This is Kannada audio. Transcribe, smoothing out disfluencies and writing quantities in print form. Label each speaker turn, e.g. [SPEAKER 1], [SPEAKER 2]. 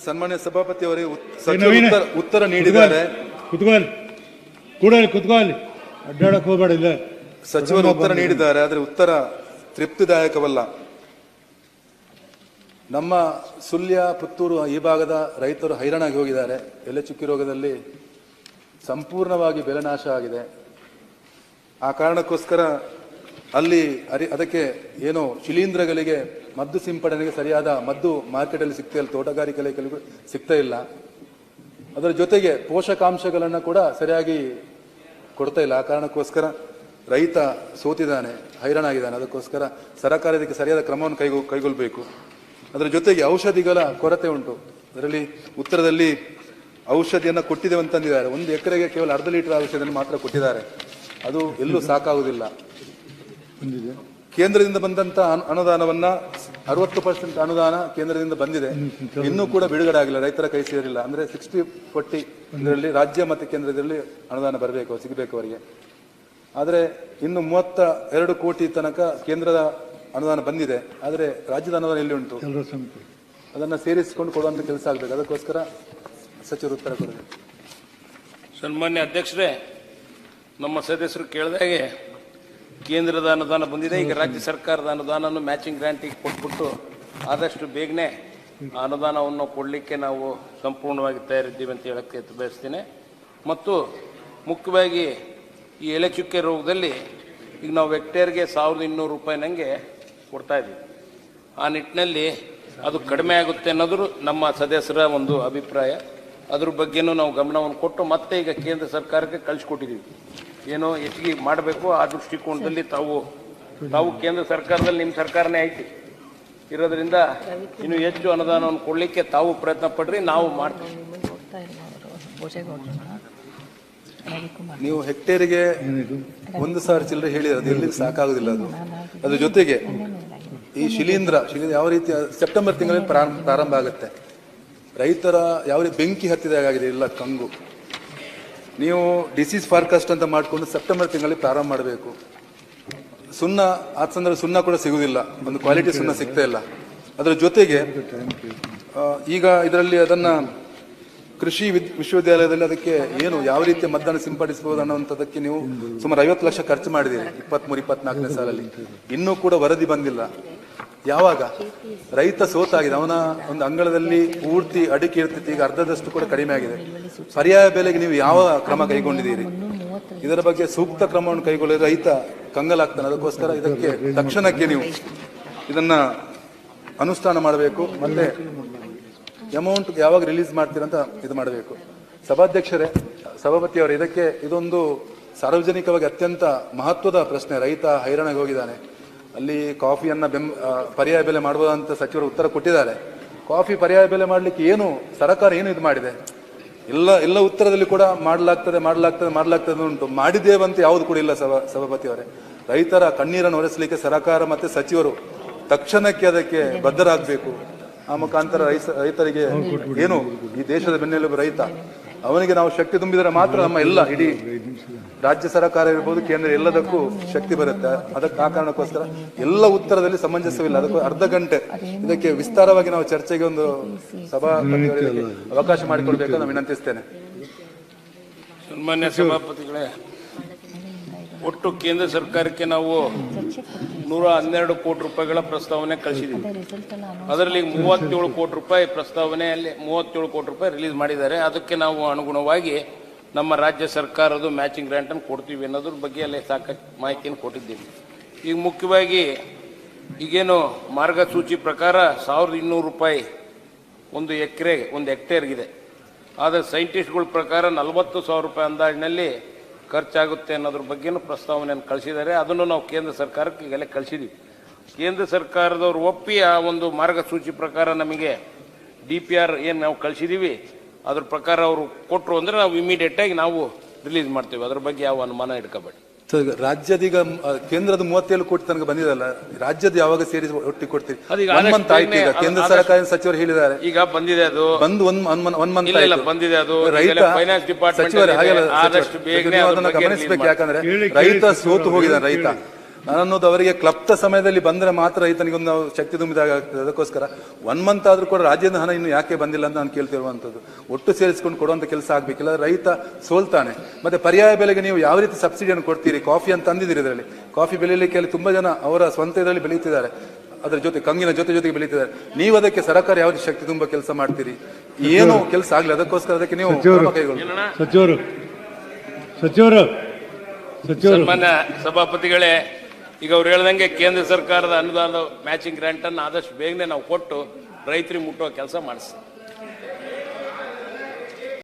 [SPEAKER 1] ಸನ್ಮಾನ್ಯ ಸಭಾಪತಿ ಅವರೇ ಉತ್ತರ ನೀಡಿದ್ದಾರೆ.
[SPEAKER 2] ಕುತ್ಕೊಳ್ಳಿ ಅಡ್ಡಾಡಕ್ ಹೋಗಬೇಡ. ಇಲ್ಲ,
[SPEAKER 1] ಸಚಿವರು ಉತ್ತರ ನೀಡಿದ್ದಾರೆ, ಆದರೆ ಉತ್ತರ ತೃಪ್ತಿದಾಯಕವಲ್ಲ. ನಮ್ಮ ಸುಳ್ಯ, ಪುತ್ತೂರು ಈ ಭಾಗದ ರೈತರು ಹೈರಾಣಾಗಿ ಹೋಗಿದ್ದಾರೆ. ಎಲೆ ಚುಕ್ಕಿ ರೋಗದಲ್ಲಿ ಸಂಪೂರ್ಣವಾಗಿ ಬೆಳೆ ನಾಶ ಆಗಿದೆ. ಆ ಕಾರಣಕ್ಕೋಸ್ಕರ ಅಲ್ಲಿ ಅದಕ್ಕೆ ಏನೋ ಶಿಲೀಂಧ್ರಗಳಿಗೆ ಮದ್ದು ಸಿಂಪಡಣೆಗೆ ಸರಿಯಾದ ಮದ್ದು ಮಾರ್ಕೆಟಲ್ಲಿ ಸಿಗ್ತಾ ಇಲ್ಲ, ತೋಟಗಾರಿಕೆ ಸಿಗ್ತಾ ಇಲ್ಲ. ಅದರ ಜೊತೆಗೆ ಪೋಷಕಾಂಶಗಳನ್ನು ಕೂಡ ಸರಿಯಾಗಿ ಕೊಡ್ತಾ ಇಲ್ಲ. ಆ ಕಾರಣಕ್ಕೋಸ್ಕರ ರೈತ ಸೋತಿದ್ದಾನೆ, ಹೈರಾಣಾಗಿದ್ದಾನೆ. ಅದಕ್ಕೋಸ್ಕರ ಸರ್ಕಾರ ಇದಕ್ಕೆ ಸರಿಯಾದ ಕ್ರಮವನ್ನು ಕೈಗೊಳ್ಳಬೇಕು. ಅದರ ಜೊತೆಗೆ ಔಷಧಿಗಳ ಕೊರತೆ ಉಂಟು. ಅದರಲ್ಲಿ ಉತ್ತರದಲ್ಲಿ ಔಷಧಿಯನ್ನು ಕೊಟ್ಟಿದ್ದೇವೆ ಅಂತಂದಿದ್ದಾರೆ. 1 ಎಕರೆಗೆ ಕೇವಲ 1/2 ಲೀಟರ್ ಔಷಧಿಯನ್ನು ಮಾತ್ರ ಕೊಟ್ಟಿದ್ದಾರೆ. ಅದು ಎಲ್ಲೂ ಸಾಕಾಗುವುದಿಲ್ಲ. ಕೇಂದ್ರದಿಂದ ಬಂದಂತ ಅನುದಾನವನ್ನ 60% ಅನುದಾನ ಕೇಂದ್ರದಿಂದ ಬಂದಿದೆ, ಇನ್ನೂ ಕೂಡ ಬಿಡುಗಡೆ ಆಗಿಲ್ಲ, ರೈತರ ಕೈ ಸೇರಿಲ್ಲ. ಅಂದ್ರೆ 60-40 ಇದರಲ್ಲಿ ರಾಜ್ಯ ಮತ್ತು ಕೇಂದ್ರದಲ್ಲಿ ಅನುದಾನ ಬರಬೇಕು, ಸಿಗಬೇಕು ಅವರಿಗೆ. ಆದರೆ ಇನ್ನು 32 ಕೋಟಿ ತನಕ ಕೇಂದ್ರದ ಅನುದಾನ ಬಂದಿದೆ, ಆದರೆ ರಾಜ್ಯದ ಅನುದಾನ ಎಲ್ಲಿ ಉಂಟು? ಅದನ್ನ ಸೇರಿಸಿಕೊಂಡು ಕೊಡುವಂತ ಕೆಲಸ ಆಗಬೇಕು. ಅದಕ್ಕೋಸ್ಕರ ಸಚಿವರು ಉತ್ತರ ಕೊಡಬೇಕು.
[SPEAKER 3] ಸನ್ಮಾನ್ಯ ಅಧ್ಯಕ್ಷರೇ, ನಮ್ಮ ಸದಸ್ಯರು ಕೇಳಿದಾಗೆ ಕೇಂದ್ರದ ಅನುದಾನ ಬಂದಿದೆ. ಈಗ ರಾಜ್ಯ ಸರ್ಕಾರದ ಅನುದಾನವನ್ನು ಮ್ಯಾಚಿಂಗ್ ಗ್ರಾಂಟಿಗೆ ಕೊಟ್ಬಿಟ್ಟು ಆದಷ್ಟು ಬೇಗನೆ ಅನುದಾನವನ್ನು ಕೊಡಲಿಕ್ಕೆ ನಾವು ಸಂಪೂರ್ಣವಾಗಿ ತಯಾರಿದ್ದೀವಿ ಅಂತ ಹೇಳಕ್ಕೆ ಬಯಸ್ತೀನಿ. ಮತ್ತು ಮುಖ್ಯವಾಗಿ ಈ ಎಲೆ ಚುಕ್ಕೆ ರೋಗದಲ್ಲಿ ಈಗ ನಾವು ಹೆಕ್ಟೇರ್ಗೆ 1200 ರೂಪಾಯಿ ನಂಗೆ ಕೊಡ್ತಾ ಇದ್ದೀವಿ. ಆ ನಿಟ್ಟಿನಲ್ಲಿ ಅದು ಕಡಿಮೆ ಆಗುತ್ತೆ ಅನ್ನೋದು ನಮ್ಮ ಸದಸ್ಯರ ಒಂದು ಅಭಿಪ್ರಾಯ. ಅದ್ರ ಬಗ್ಗೆನೂ ನಾವು ಗಮನವನ್ನು ಕೊಟ್ಟು ಮತ್ತೆ ಈಗ ಕೇಂದ್ರ ಸರ್ಕಾರಕ್ಕೆ ಕಳಿಸ್ಕೊಟ್ಟಿದ್ದೀವಿ. ಏನೋ ಹೆಚ್ಚಿಗೆ ಮಾಡಬೇಕು ಆ ದೃಷ್ಟಿಕೋನದಲ್ಲಿ ತಾವು ಕೇಂದ್ರ ಸರ್ಕಾರದಲ್ಲಿ ನಿಮ್ಮ ಸರ್ಕಾರನೇ ಐತಿ ಇರೋದ್ರಿಂದ ಇನ್ನು ಹೆಚ್ಚು ಅನುದಾನವನ್ನು ಕೊಡಲಿಕ್ಕೆ ತಾವು ಪ್ರಯತ್ನ ಪಡ್ರಿ, ನಾವು ಮಾಡ್ತೀವಿ.
[SPEAKER 1] ನೀವು ಹೆಕ್ಟೇರಿಗೆ 1,000 ಚಿಲ್ಲರೆ ಹೇಳಿರೋದು ಎಲ್ಲಿ ಸಾಕಾಗುದಿಲ್ಲ. ಅದ್ರ ಜೊತೆಗೆ ಈ ಶಿಲೀಂಧ್ರ ಯಾವ ರೀತಿ ಸೆಪ್ಟೆಂಬರ್ ತಿಂಗಳಲ್ಲಿ ಪ್ರಾರಂಭ ಆಗುತ್ತೆ. ರೈತರ ಯಾವ ರೀತಿ ಬೆಂಕಿ ಹತ್ತಿದಾಗಿದೆ ಇಲ್ಲ ಕಂಗು. ನೀವು ಡಿಸೀಸ್ ಫಾರ್ಕಾಸ್ಟ್ ಅಂತ ಮಾಡಿಕೊಂಡು ಸೆಪ್ಟೆಂಬರ್ ತಿಂಗಳಲ್ಲಿ ಪ್ರಾರಂಭ ಮಾಡಬೇಕು. ಸುಣ್ಣ ಆ ಸಂದರ್ಭ ಸುಣ್ಣ ಕೂಡ ಸಿಗುವುದಿಲ್ಲ, ಒಂದು ಕ್ವಾಲಿಟಿ ಸುಣ್ಣ ಸಿಗ್ತಾ ಇಲ್ಲ. ಅದರ ಜೊತೆಗೆ ಈಗ ಇದರಲ್ಲಿ ಅದನ್ನ ಕೃಷಿ ವಿಶ್ವವಿದ್ಯಾಲಯದಲ್ಲಿ ಅದಕ್ಕೆ ಏನು ಯಾವ ರೀತಿ ಮದ್ದನ್ನು ಸಿಂಪಡಿಸಬಹುದು ಅನ್ನುವಂಥದ್ದಕ್ಕೆ ನೀವು ಸುಮಾರು 50 ಲಕ್ಷ ಖರ್ಚು ಮಾಡಿದ್ದೀರಿ 23-24ನೇ ಸಾಲಲ್ಲಿ. ಇನ್ನೂ ಕೂಡ ವರದಿ ಬಂದಿಲ್ಲ. ಯಾವಾಗ ರೈತ ಸೋತಾಗಿದೆ, ಅವನ ಒಂದು ಅಂಗಳದಲ್ಲಿ ಪೂರ್ತಿ ಅಡಿಕೆ ಇರ್ತಿತ್ತು, ಈಗ ಅರ್ಧದಷ್ಟು ಕೂಡ ಕಡಿಮೆ ಆಗಿದೆ. ಪರ್ಯಾಯ ಬೆಲೆಗೆ ನೀವು ಯಾವ ಕ್ರಮ ಕೈಗೊಂಡಿದ್ದೀರಿ? ಇದರ ಬಗ್ಗೆ ಸೂಕ್ತ ಕ್ರಮವನ್ನು ಕೈಗೊಳ್ಳಿದ್ರೆ ರೈತ ಕಂಗಲಾಗ್ತಾನೆ. ಅದಕ್ಕೋಸ್ಕರ ಇದಕ್ಕೆ ತಕ್ಷಣಕ್ಕೆ ನೀವು ಇದನ್ನ ಅನುಷ್ಠಾನ ಮಾಡಬೇಕು. ಮತ್ತೆ ಅಮೌಂಟ್ ಯಾವಾಗ ರಿಲೀಸ್ ಮಾಡ್ತೀರಂತ ಇದು ಮಾಡಬೇಕು. ಸಭಾಪತಿಯವರೇ, ಇದೊಂದು ಸಾರ್ವಜನಿಕವಾಗಿ ಅತ್ಯಂತ ಮಹತ್ವದ ಪ್ರಶ್ನೆ. ರೈತ ಹೈರಾಣಾಗಿ ಹೋಗಿದ್ದಾನೆ. ಅಲ್ಲಿ ಕಾಫಿಯನ್ನ ಪರ್ಯಾಯ ಬೆಲೆ ಮಾಡಬಹುದಂತ ಸಚಿವರು ಉತ್ತರ ಕೊಟ್ಟಿದ್ದಾರೆ. ಕಾಫಿ ಪರ್ಯಾಯ ಬೆಲೆ ಮಾಡಲಿಕ್ಕೆ ಏನು ಸರ್ಕಾರ ಏನು ಇದು ಮಾಡಿದೆ? ಎಲ್ಲ ಉತ್ತರದಲ್ಲಿ ಕೂಡ ಮಾಡಲಾಗ್ತದೆ ಉಂಟು. ಮಾಡಿದ್ದೇವಂತ ಯಾವುದು ಕೂಡ ಇಲ್ಲ. ಸಭಾಪತಿಯವರೇ, ರೈತರ ಕಣ್ಣೀರನ್ನು ಒರೆಸಲಿಕ್ಕೆ ಸರ್ಕಾರ ಮತ್ತೆ ಸಚಿವರು ತಕ್ಷಣಕ್ಕೆ ಅದಕ್ಕೆ ಬದ್ಧರಾಗಬೇಕು. ಆ ಮುಖಾಂತರ ರೈತರಿಗೆ ಏನು ಈ ದೇಶದ ಬೆನ್ನೆಲುಬು ರೈತ, ಅವನಿಗೆ ನಾವು ಶಕ್ತಿ ತುಂಬಿದರೆ ಮಾತ್ರ ನಮ್ಮ ಎಲ್ಲ ಇಡೀ ರಾಜ್ಯ ಸರ್ಕಾರ ಇರ್ಬೋದು, ಕೇಂದ್ರ ಎಲ್ಲದಕ್ಕೂ ಶಕ್ತಿ ಬರುತ್ತೆ. ಆ ಕಾರಣಕ್ಕೋಸ್ಕರ ಎಲ್ಲ ಉತ್ತರದಲ್ಲಿ ಸಮಂಜಸವಿಲ್ಲ. ಅದಕ್ಕೂ ಅರ್ಧ ಗಂಟೆ ಇದಕ್ಕೆ ವಿಸ್ತಾರವಾಗಿ ನಾವು ಚರ್ಚೆಗೆ ಒಂದು ಸಭಾಪತಿಯವರಿಗೆ ಅವಕಾಶ ಮಾಡಿಕೊಡ್ಬೇಕು ನಾನು ವಿನಂತಿಸ್ತೇನೆ.
[SPEAKER 3] ಸನ್ಮಾನ್ಯ ಸಭಾಪತಿಗಳೇ, ಒಟ್ಟು ಕೇಂದ್ರ ಸರ್ಕಾರಕ್ಕೆ ನಾವು 112 ಕೋಟಿ ರೂಪಾಯಿಗಳ ಪ್ರಸ್ತಾವನೆ ಕಳಿಸಿದ್ದೀವಿ. ಅದರಲ್ಲಿ 37 ಕೋಟಿ ರೂಪಾಯಿ ಪ್ರಸ್ತಾವನೆಯಲ್ಲಿ 37 ಕೋಟಿ ರೂಪಾಯಿ ರಿಲೀಸ್ ಮಾಡಿದ್ದಾರೆ. ಅದಕ್ಕೆ ನಾವು ಅನುಗುಣವಾಗಿ ನಮ್ಮ ರಾಜ್ಯ ಸರ್ಕಾರದ ಮ್ಯಾಚಿಂಗ್ ಗ್ರಾಂಟನ್ನು ಕೊಡ್ತೀವಿ ಅನ್ನೋದ್ರ ಬಗ್ಗೆ ಅಲ್ಲಿ ಸಾಕಷ್ಟು ಮಾಹಿತಿಯನ್ನು ಕೊಟ್ಟಿದ್ದೀವಿ. ಈಗ ಮುಖ್ಯವಾಗಿ ಈಗೇನು ಮಾರ್ಗಸೂಚಿ ಪ್ರಕಾರ 1200 ರೂಪಾಯಿ ಒಂದು ಹೆಕ್ಟೇರ್ಗಿದೆ. ಆದರೆ ಸೈಂಟಿಸ್ಟ್ಗಳ ಪ್ರಕಾರ 40,000 ರೂಪಾಯಿ ಅಂದಾಜಿನಲ್ಲಿ ಖರ್ಚಾಗುತ್ತೆ ಅನ್ನೋದ್ರ ಬಗ್ಗೆನೂ ಪ್ರಸ್ತಾವನೆಯನ್ನು ಕಳಿಸಿದ್ದಾರೆ. ಅದನ್ನು ನಾವು ಕೇಂದ್ರ ಸರ್ಕಾರಕ್ಕೆ ಈಗಲೇ ಕಳಿಸಿದ್ದೀವಿ. ಕೇಂದ್ರ ಸರ್ಕಾರದವರು ಒಪ್ಪಿ ಆ ಒಂದು ಮಾರ್ಗಸೂಚಿ ಪ್ರಕಾರ ನಮಗೆ DPR ಏನು ನಾವು ಕಳಿಸಿದ್ದೀವಿ ಅದ್ರ ಪ್ರಕಾರ ಅವರು ಕೊಟ್ಟರು ಅಂದರೆ ನಾವು ಇಮಿಡಿಯೇಟಾಗಿ ನಾವು ರಿಲೀಸ್ ಮಾಡ್ತೀವಿ. ಅದ್ರ ಬಗ್ಗೆ ಯಾವ ಅನುಮಾನ ಇಟ್ಕೋಬೇಡಿ.
[SPEAKER 1] ರಾಜ್ಯದ ಈಗ ಕೇಂದ್ರದ 37 ಕೋಟಿ ತನಕ ಬಂದಿದಲ್ಲ, ರಾಜ್ಯದ ಯಾವಾಗ ಸೇರಿಸಿ ಒಟ್ಟಿಗೆ ಕೊಡ್ತೀವಿ? ಕೇಂದ್ರ ಸರ್ಕಾರ ಸಚಿವರು ಹೇಳಿದ್ದಾರೆ ಈಗ ಬಂದಿದೆ, ಅದು ಬಂದು ಒನ್ ಮಂತ್
[SPEAKER 3] ಬಂದಿದೆ. ಅದು ಫೈನಾನ್ಸ್ ಡಿಪಾರ್ಟ್ಮೆಂಟ್
[SPEAKER 1] ಸಚಿವರು ಅದನ್ನ ಗಮನಿಸಬೇಕು. ಯಾಕಂದ್ರೆ ರೈತ ಸೋತು ಹೋಗಿದ್ದಾನೆ. ಅನ್ನೋದು ಅವರಿಗೆ ಕ್ಲಪ್ತ ಸಮಯದಲ್ಲಿ ಬಂದರೆ ಮಾತ್ರ ರೈತನಿಗೊಂದು ನಾವು ಶಕ್ತಿ ತುಂಬಿದಾಗ ಆಗ್ತದೆ. ಅದಕ್ಕೋಸ್ಕರ 1 ಮಂತ್ ಆದ್ರೂ ಕೂಡ ರಾಜ್ಯದ ಹಣ ಇನ್ನು ಯಾಕೆ ಬಂದಿಲ್ಲ ಅಂತ ನಾನು ಕೇಳ್ತಿರುವಂಥದ್ದು. ಒಟ್ಟು ಸೇರಿಸ್ಕೊಂಡು ಕೊಡುವಂಥ ಕೆಲಸ ಆಗಬೇಕಿಲ್ಲ, ರೈತ ಸೋಲ್ತಾನೆ. ಮತ್ತೆ ಪರ್ಯಾಯ ಬೆಲೆಗೆ ನೀವು ಯಾವ ರೀತಿ ಸಬ್ಸಿಡಿಯನ್ನು ಕೊಡ್ತೀರಿ? ಕಾಫಿ ಅಂತ ತಂದಿದ್ದೀರಿ, ಇದರಲ್ಲಿ ಕಾಫಿ ಬೆಳೆಯಲಿಕ್ಕೆ ಅಲ್ಲಿ ತುಂಬಾ ಜನ ಅವರ ಸ್ವಂತ ಇದರಲ್ಲಿ ಬೆಳೀತಿದ್ದಾರೆ, ಅದರ ಜೊತೆ ಕಂಗಿನ ಜೊತೆಗೆ ಬೆಳೀತಿದ್ದಾರೆ. ನೀವು ಅದಕ್ಕೆ ಸರ್ಕಾರ ಯಾವ ರೀತಿ ಶಕ್ತಿ ತುಂಬ ಕೆಲಸ ಮಾಡ್ತೀರಿ? ಏನೋ ಕೆಲಸ ಆಗಲಿ, ಅದಕ್ಕೋಸ್ಕರ ಅದಕ್ಕೆ ನೀವು ಕ್ರಮ ಕೈಗೊಳ್ಳಿ.
[SPEAKER 3] ಸನ್ಮಾನ್ಯ ಸಭಾಪತಿಗಳೇ, ಈಗ ಅವ್ರು ಹೇಳ್ದಂಗೆ ಕೇಂದ್ರ ಸರ್ಕಾರದ ಅನುದಾನ ಮ್ಯಾಚಿಂಗ್ ಗ್ರಾಂಟ್ ಅನ್ನು ಆದಷ್ಟು ಬೇಗನೆ ನಾವು ಕೊಟ್ಟು ರೈತರಿಗೆ ಮುಟ್ಟುವ ಕೆಲಸ ಮಾಡಿಸ್ತೀವಿ.